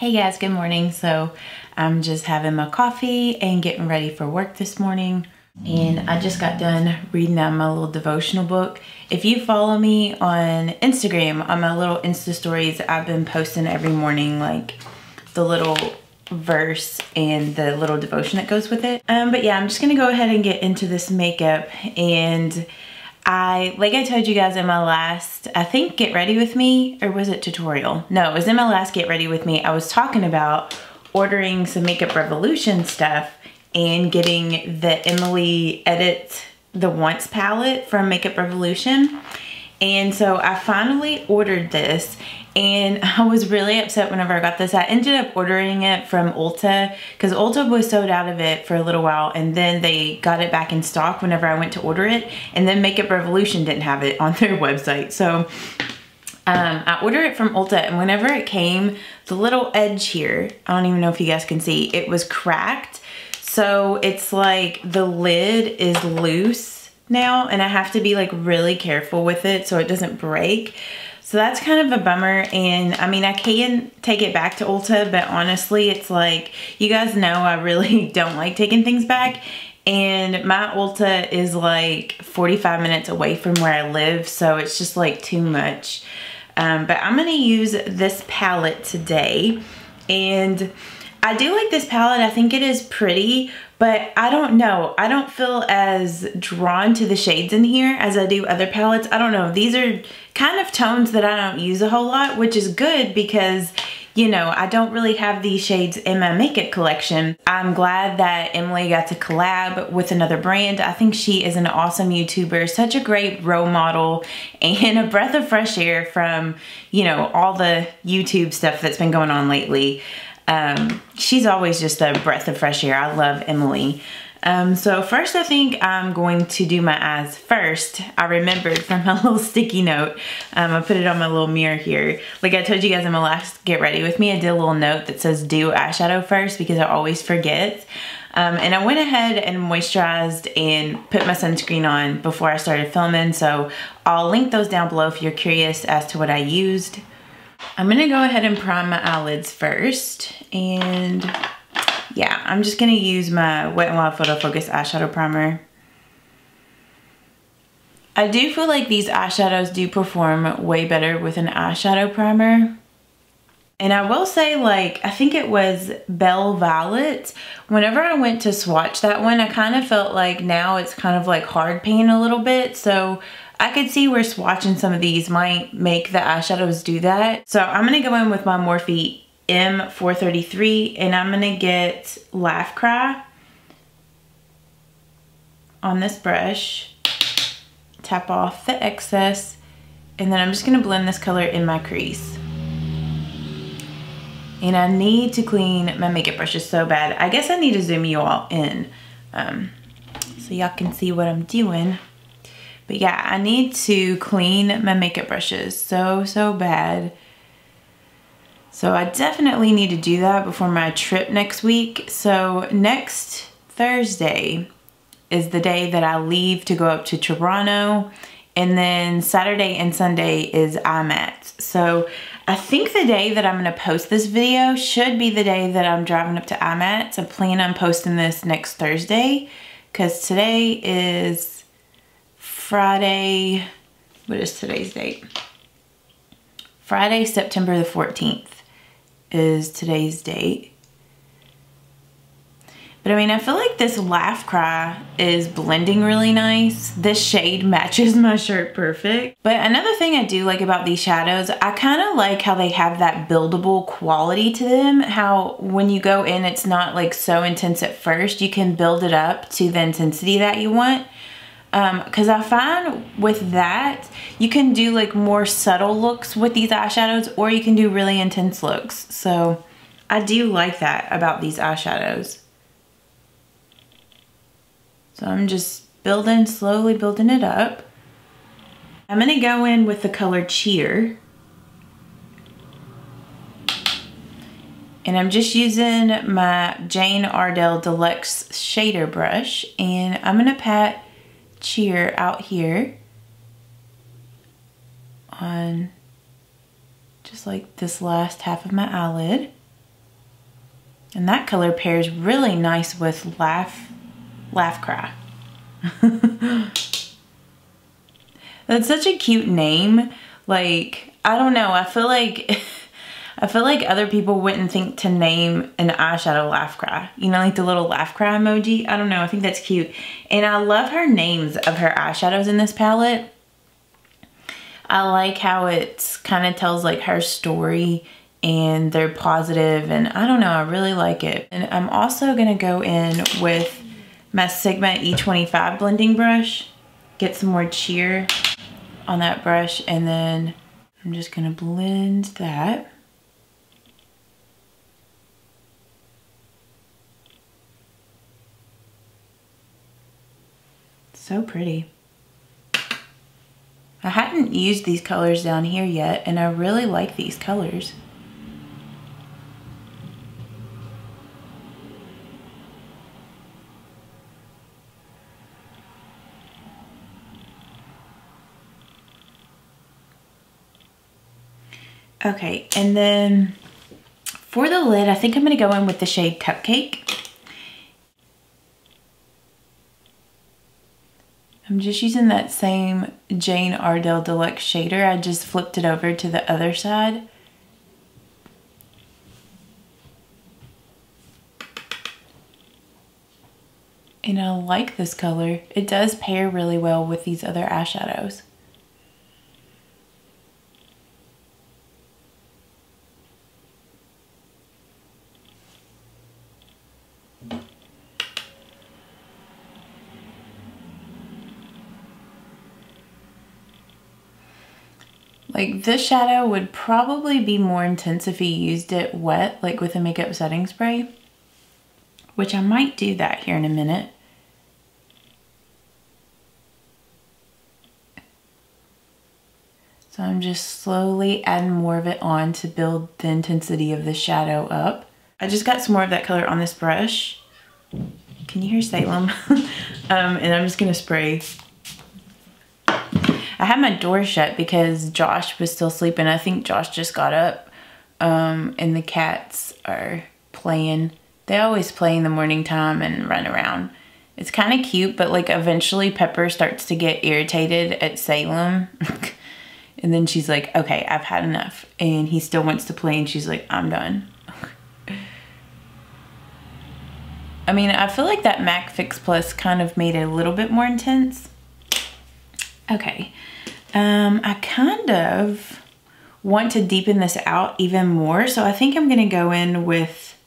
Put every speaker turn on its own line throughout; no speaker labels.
Hey guys, good morning. So I'm just having my coffee and getting ready for work this morning. And I just got done reading out my little devotional book. If you follow me on Instagram, on my little Insta stories, I've been posting every morning like the little verse and the little devotion that goes with it. But yeah, I'm just gonna go ahead and get into this makeup. And like I told you guys in my last, I think Get Ready With Me, or was it tutorial? No, it was in my last Get Ready With Me. I was talking about ordering some Makeup Revolution stuff and getting the Emily Edit the Once palette from Makeup Revolution. And so I finally ordered this, and I was really upset whenever I got this. I ended up ordering it from Ulta because Ulta was sold out of it for a little while, and then they got it back in stock whenever I went to order it, and then Makeup Revolution didn't have it on their website. So I ordered it from Ulta, and whenever it came, the little edge here, I don't even know if you guys can see, it was cracked. So it's like the lid is loose now, and I have to be like really careful with it so it doesn't break. So that's kind of a bummer. And I mean, I can take it back to Ulta, but honestly, it's like, you guys know I really don't like taking things back. And my Ulta is like 45 minutes away from where I live, so it's just like too much. But I'm gonna use this palette today. And I do like this palette. I think it is pretty, but I don't know. I don't feel as drawn to the shades in here as I do other palettes. I don't know. These are kind of tones that I don't use a whole lot, which is good because, you know, I don't really have these shades in my makeup collection. I'm glad that Emily got to collab with another brand. I think she is an awesome YouTuber, such a great role model, and a breath of fresh air from, you know, all the YouTube stuff that's been going on lately. She's always just a breath of fresh air. I love Emily. So first I think I'm going to do my eyes first. I remembered from my little sticky note. I put it on my little mirror here. Like I told you guys in my last Get Ready With Me, I did a little note that says do eyeshadow first because I always forget. And I went ahead and moisturized and put my sunscreen on before I started filming. So I'll link those down below if you're curious as to what I used. I'm gonna go ahead and prime my eyelids first, and yeah, I'm just gonna use my Wet n Wild Photo Focus eyeshadow primer. I do feel like these eyeshadows do perform way better with an eyeshadow primer. And I will say, like, I think it was Belle Violet. Whenever I went to swatch that one, I kind of felt like now it's kind of like hard pan a little bit. So I could see where swatching some of these might make the eyeshadows do that. So I'm gonna go in with my Morphe M433, and I'm gonna get Laugh Cry on this brush, tap off the excess, and then I'm just gonna blend this color in my crease. And I need to clean my makeup brushes so bad. I guess I need to zoom you all in so y'all can see what I'm doing. But yeah, I need to clean my makeup brushes so bad. So I definitely need to do that before my trip next week. So next Thursday is the day that I leave to go up to Toronto. And then Saturday and Sunday is IMAT. So I think the day that I'm gonna post this video should be the day that I'm driving up to IMAT. So I plan on posting this next Thursday because today is Friday. What is today's date? Friday, September the 14th is today's date. But I mean, I feel like this Laugh Cry is blending really nice. This shade matches my shirt perfect. But another thing I do like about these shadows, I kind of like how they have that buildable quality to them. How when you go in, it's not like so intense at first. You can build it up to the intensity that you want. Because I find with that, you can do like more subtle looks with these eyeshadows, or you can do really intense looks. So I do like that about these eyeshadows. So I'm just slowly building it up. I'm gonna go in with the color Cheer. And I'm just using my Jane Ardell Deluxe shader brush, and I'm gonna pat Cheer out here on just like this last half of my eyelid. And that color pairs really nice with Laugh Cry. That's such a cute name. Like, I don't know, I feel like other people wouldn't think to name an eyeshadow Laugh Cry. You know, like the little Laugh Cry emoji. I don't know, I think that's cute. And I love her names of her eyeshadows in this palette. I like how it kind of tells like her story and they're positive, and I don't know, I really like it. And I'm also gonna go in with my Sigma E25 blending brush, get some more cheer on that brush, and then I'm just gonna blend that. So pretty. I hadn't used these colors down here yet, and I really like these colors. Okay, and then for the lid, I think I'm gonna go in with the shade Cupcake. I'm just using that same Jane Ardell Deluxe shader. I just flipped it over to the other side. And I like this color. It does pair really well with these other eyeshadows. Like, this shadow would probably be more intense if you used it wet, like with a makeup setting spray, which I might do that here in a minute. So I'm just slowly adding more of it on to build the intensity of the shadow up. I just got some more of that color on this brush. Can you hear Salem? And I'm just gonna spray. I had my door shut because Josh was still sleeping. I think Josh just got up, and the cats are playing. They always play in the morning time and run around. It's kind of cute, but like eventually Pepper starts to get irritated at Salem. And then she's like, okay, I've had enough. And he still wants to play, and she's like, I'm done. I mean, I feel like that MAC Fix Plus kind of made it a little bit more intense. Okay, I kind of want to deepen this out even more, so I think I'm gonna go in with,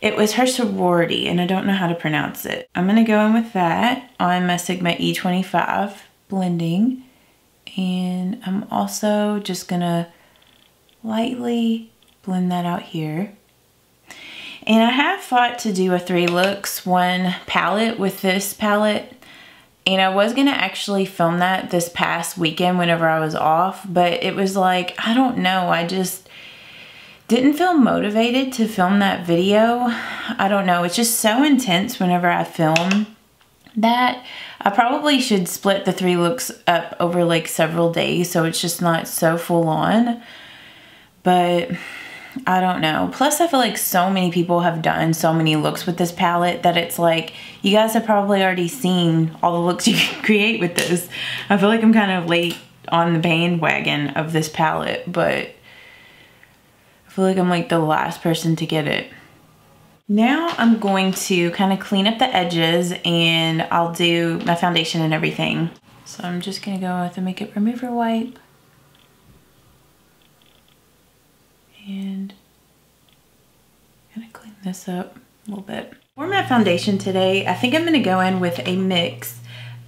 it was her sorority, and I don't know how to pronounce it. I'm gonna go in with that on my Sigma E25 blending, and I'm also just gonna lightly blend that out here. And I have thought to do a 3 looks 1 palette with this palette. And I was gonna actually film that this past weekend whenever I was off, but it was like, I don't know, I just didn't feel motivated to film that video. I don't know, it's just so intense whenever I film that. I probably should split the 3 looks up over like several days so it's just not so full on, but I don't know. Plus, I feel like so many people have done so many looks with this palette that it's like, you guys have probably already seen all the looks you can create with this. I feel like I'm kind of late on the bandwagon of this palette, but I feel like I'm like the last person to get it. Now I'm going to kind of clean up the edges, and I'll do my foundation and everything. So I'm just gonna go with a makeup remover wipe. And I'm gonna clean this up a little bit. For my foundation today, I think I'm gonna go in with a mix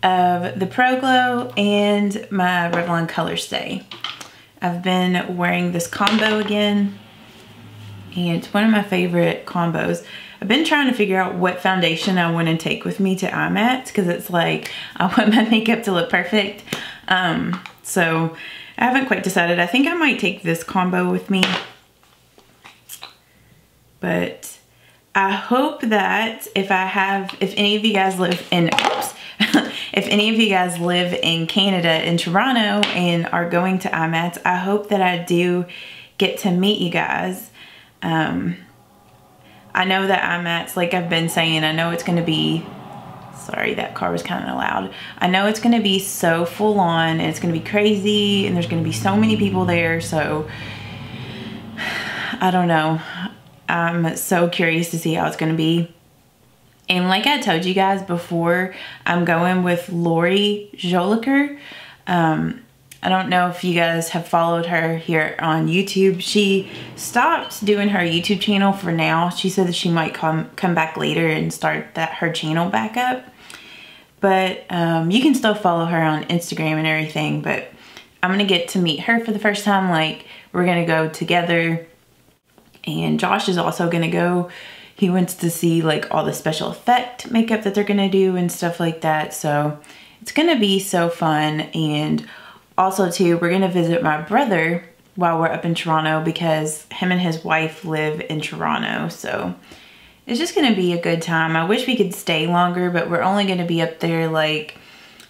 of the Pro Glow and my Revlon Color Stay. I've been wearing this combo again, and it's one of my favorite combos. I've been trying to figure out what foundation I want to take with me to IMATS, because it's like, I want my makeup to look perfect. So I haven't quite decided. I think I might take this combo with me. But I hope that if any of you guys live in, if any of you guys live in Canada, in Toronto, and are going to IMATS, I hope that I do get to meet you guys. I know that IMAX, like I've been saying, I know it's going to be, sorry, that car was kind of loud. I know it's going to be so full on, and it's going to be crazy, and there's going to be so many people there, so I don't know. I'm so curious to see how it's going to be. And like I told you guys before, I'm going with Lori Joliker. I don't know if you guys have followed her here on YouTube. She stopped doing her YouTube channel for now. She said that she might come back later and start her channel back up. But you can still follow her on Instagram and everything. But I'm going to get to meet her for the first time. Like, we're going to go together. And Josh is also going to go. He wants to see like all the special effect makeup that they're going to do and stuff like that. So it's going to be so fun. And also too, we're going to visit my brother while we're up in Toronto because him and his wife live in Toronto. So it's just going to be a good time. I wish we could stay longer, but we're only going to be up there like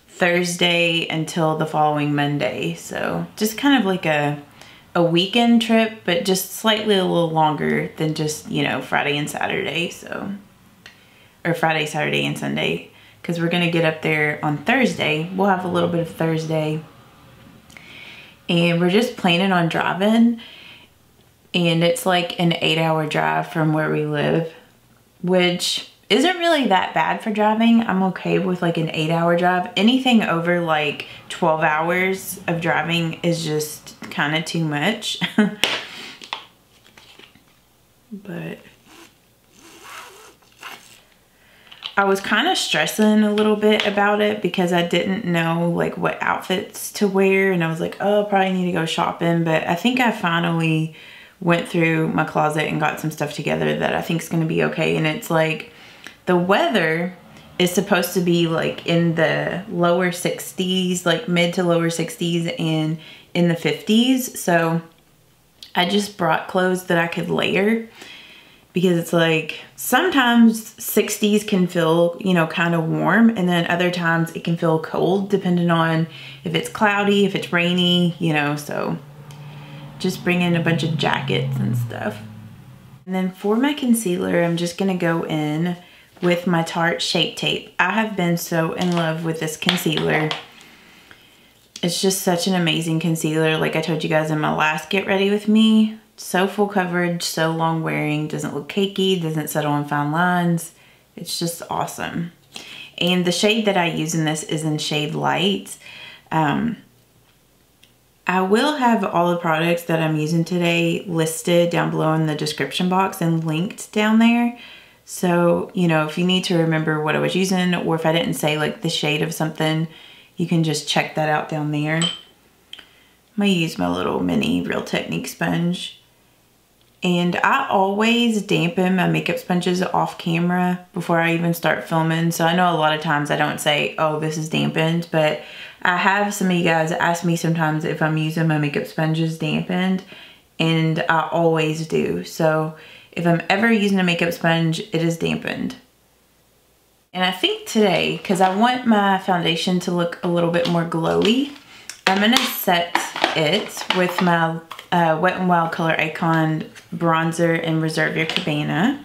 Thursday until the following Monday. So just kind of like a weekend trip, but just slightly a little longer than just, you know, Friday and Saturday. So, or Friday, Saturday, and Sunday, because we're going to get up there on Thursday. We'll have a little bit of Thursday. And we're just planning on driving. And it's like an 8-hour drive from where we live, which isn't really that bad for driving. I'm okay with like an 8-hour drive. Anything over like 12 hours of driving is just kind of too much. But I was kind of stressing a little bit about it because I didn't know like what outfits to wear, and I was like, oh, probably need to go shopping. But I think I finally went through my closet and got some stuff together that I think is going to be okay. And it's like the weather is supposed to be like in the lower 60s, like mid to lower 60s, and in the 50s. So I just brought clothes that I could layer, because it's like sometimes 60s can feel, you know, kind of warm, and then other times it can feel cold depending on if it's cloudy, if it's rainy, you know. So just bring in a bunch of jackets and stuff. And then for my concealer, I'm just gonna go in with my Tarte Shape Tape. I have been so in love with this concealer. It's just such an amazing concealer. Like I told you guys in my last Get Ready With Me, so full coverage, so long wearing, doesn't look cakey, doesn't settle on fine lines. It's just awesome. And the shade that I use in this is in shade Light. I will have all the products that I'm using today listed down below in the description box and linked down there. So, you know, if you need to remember what I was using, or if I didn't say like the shade of something, you can just check that out down there. I'm gonna use my little mini Real Technique sponge. And I always dampen my makeup sponges off camera before I even start filming. So I know a lot of times I don't say, oh, this is dampened, but I have some of you guys ask me sometimes if I'm using my makeup sponges dampened, and I always do. So if I'm ever using a makeup sponge, it is dampened. And I think today, because I want my foundation to look a little bit more glowy, I'm gonna set it with my Wet n Wild Color Icon bronzer in Reserve Your Cabana.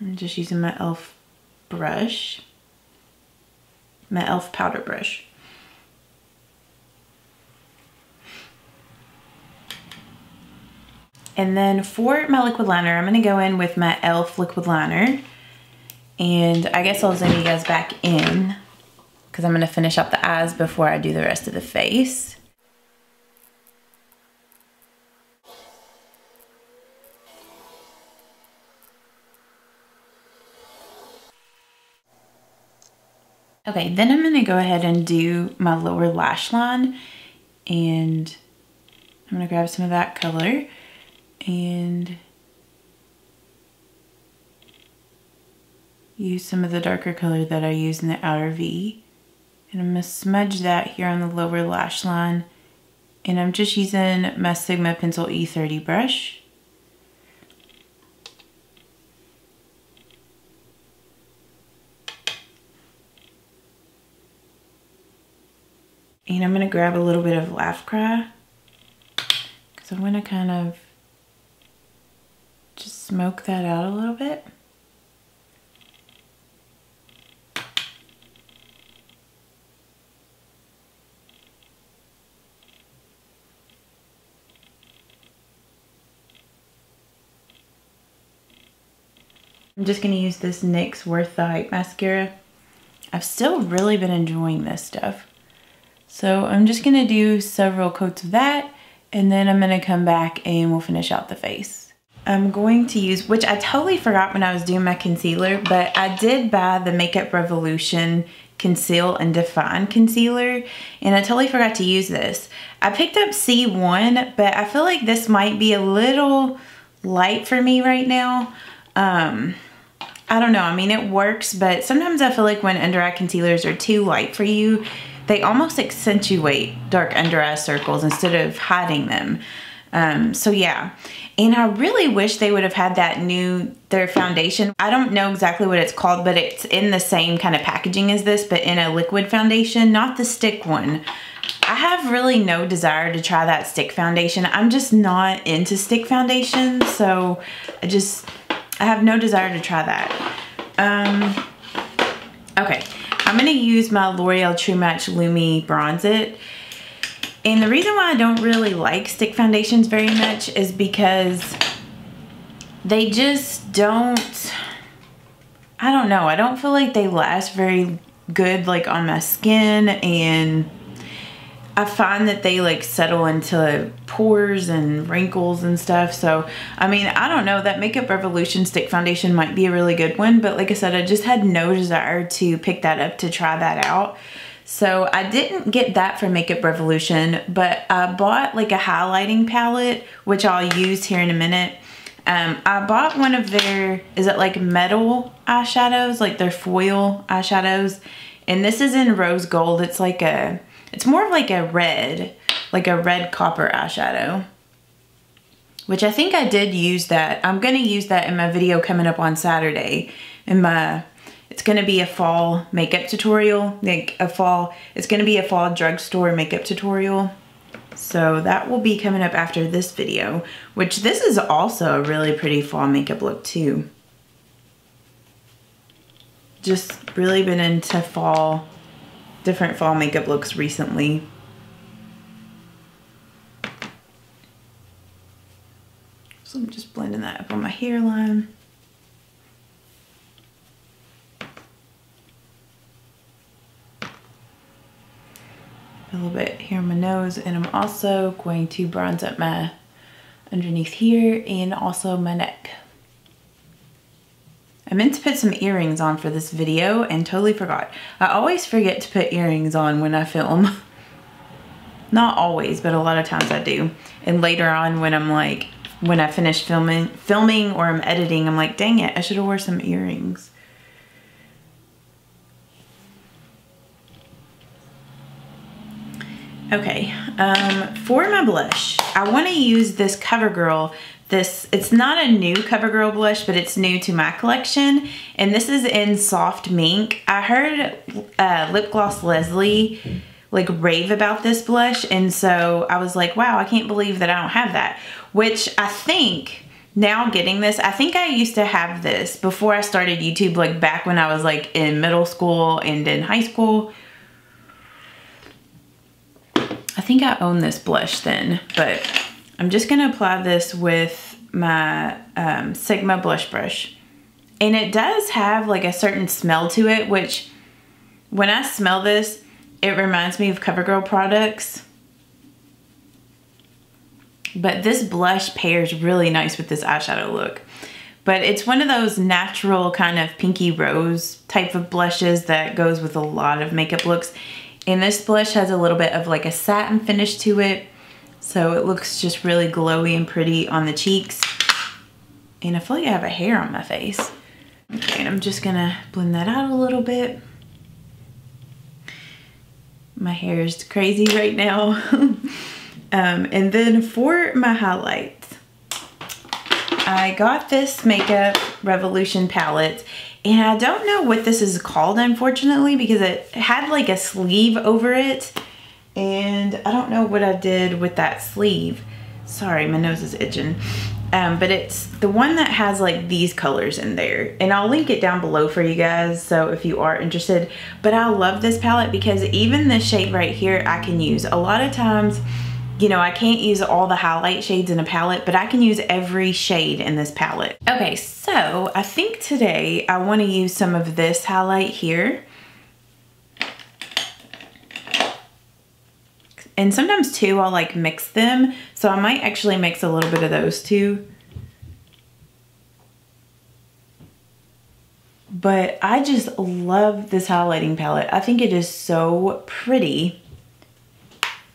I'm just using my e.l.f. brush, my e.l.f. powder brush. And then for my liquid liner, I'm gonna go in with my e.l.f. liquid liner. And I guess I'll zoom you guys back in because I'm gonna finish up the eyes before I do the rest of the face. Okay, then I'm gonna go ahead and do my lower lash line, and I'm gonna grab some of that color and use some of the darker color that I used in the outer V. And I'm gonna smudge that here on the lower lash line. And I'm just using my Sigma Pencil E30 brush. And I'm gonna grab a little bit of Laugh Cry, because I'm gonna kind of just smoke that out a little bit. I'm just going to use this NYX Worth the Hype mascara. I've still really been enjoying this stuff. So I'm just going to do several coats of that, and then I'm going to come back and we'll finish out the face. I'm going to use, which I totally forgot when I was doing my concealer, but I did buy the Makeup Revolution Conceal and Define Concealer, and I totally forgot to use this. I picked up C1, but I feel like this might be a little light for me right now. I don't know, I mean it works, but sometimes I feel like when under eye concealers are too light for you, they almost accentuate dark under eye circles instead of hiding them. So yeah, and I really wish they would have had their foundation. I don't know exactly what it's called, but it's in the same kind of packaging as this, but in a liquid foundation, not the stick one. I have really no desire to try that stick foundation. I'm just not into stick foundation, so I have no desire to try that. Okay, I'm gonna use my L'Oreal True Match Lumi Bronze It. And the reason why I don't really like stick foundations very much is because they just don't, I don't know, I don't feel like they last very good like on my skin, and I find that they like settle into pores and wrinkles and stuff. So, I mean, I don't know, that Makeup Revolution stick foundation might be a really good one, but like I said, I just had no desire to pick that up to try that out. So I didn't get that from Makeup Revolution, but I bought like a highlighting palette, which I'll use here in a minute. I bought one of their, is it like metal eyeshadows, like their foil eyeshadows. And this is in rose gold. It's like it's more of like a red copper eyeshadow, which I think I did use that. I'm gonna use that in my video coming up on Saturday. It's gonna be a fall makeup tutorial, it's gonna be a fall drugstore makeup tutorial. So that will be coming up after this video, which this is also a really pretty fall makeup look too. Just really been into different fall makeup looks recently. So I'm just blending that up on my hairline. A little bit here on my nose, and I'm also going to bronze up my underneath here and also my neck. I meant to put some earrings on for this video and totally forgot. I always forget to put earrings on when I film. Not always, but a lot of times I do. And later on when I finish filming or I'm editing, I'm like, dang it, I should have worn some earrings. Okay, for my blush, I want to use this CoverGirl. It's not a new CoverGirl blush, but it's new to my collection, and this is in Soft Mink. I heard Lip Gloss Leslie like rave about this blush, and so I was like, wow, I can't believe that I don't have that. Which I think, now getting this, I think I used to have this before I started YouTube, like back when I was like in middle school and in high school. I think I own this blush then, but I'm just gonna apply this with my Sigma blush brush. And it does have like a certain smell to it, which when I smell this, it reminds me of CoverGirl products. But this blush pairs really nice with this eyeshadow look. But it's one of those natural kind of pinky rose type of blushes that goes with a lot of makeup looks. And this blush has a little bit of like a satin finish to it. So it looks just really glowy and pretty on the cheeks. And I feel like I have a hair on my face. Okay, and I'm just gonna blend that out a little bit. My hair is crazy right now. And then for my highlights, I got this Makeup Revolution palette. And I don't know what this is called, unfortunately, because it had like a sleeve over it. And I don't know what I did with that sleeve. Sorry, my nose is itching. But it's the one that has like these colors in there, and I'll link it down below for you guys, so if you are interested. But I love this palette because even this shade right here I can use. A lot of times, you know, I can't use all the highlight shades in a palette, but I can use every shade in this palette. Okay, so I think today I want to use some of this highlight here. And sometimes too, I'll like mix them. So I might actually mix a little bit of those two. But I just love this highlighting palette. I think it is so pretty.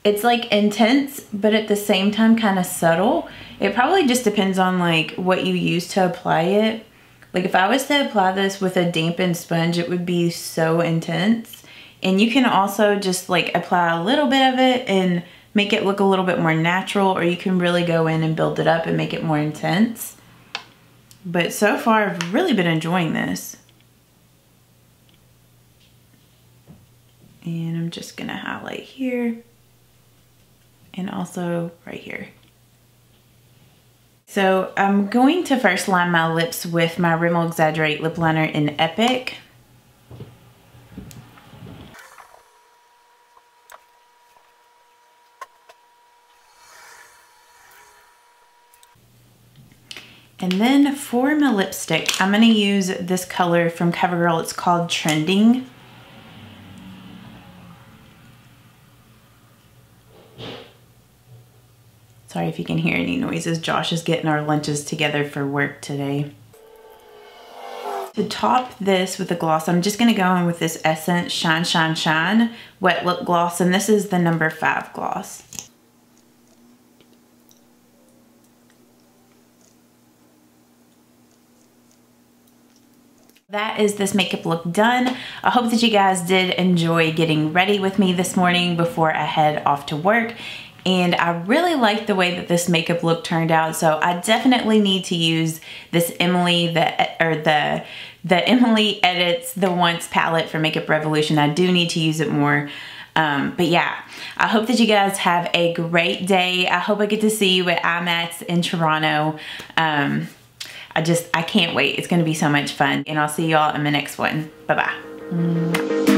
It's like intense, but at the same time kind of subtle. It probably just depends on like what you use to apply it. Like if I was to apply this with a dampened sponge, it would be so intense. And you can also just like apply a little bit of it and make it look a little bit more natural, or you can really go in and build it up and make it more intense. But so far I've really been enjoying this. And I'm just gonna highlight here and also right here. So I'm going to first line my lips with my Rimmel Exaggerate lip liner in Epic. And then for my lipstick, I'm gonna use this color from CoverGirl. It's called Trending. Sorry if you can hear any noises. Josh is getting our lunches together for work today. To top this with a gloss, I'm just gonna go in with this Essence Shine Shine Shine Wet Lip Gloss, and this is the number 5 gloss. That is this makeup look done. I hope that you guys did enjoy getting ready with me this morning before I head off to work. And I really like the way that this makeup look turned out. So I definitely need to use this Emily, the Emily Edits The Once palette for Makeup Revolution. I do need to use it more. But yeah, I hope that you guys have a great day. I hope I get to see you at IMAX in Toronto. I can't wait. It's gonna be so much fun. And I'll see y'all in the next one. Bye-bye.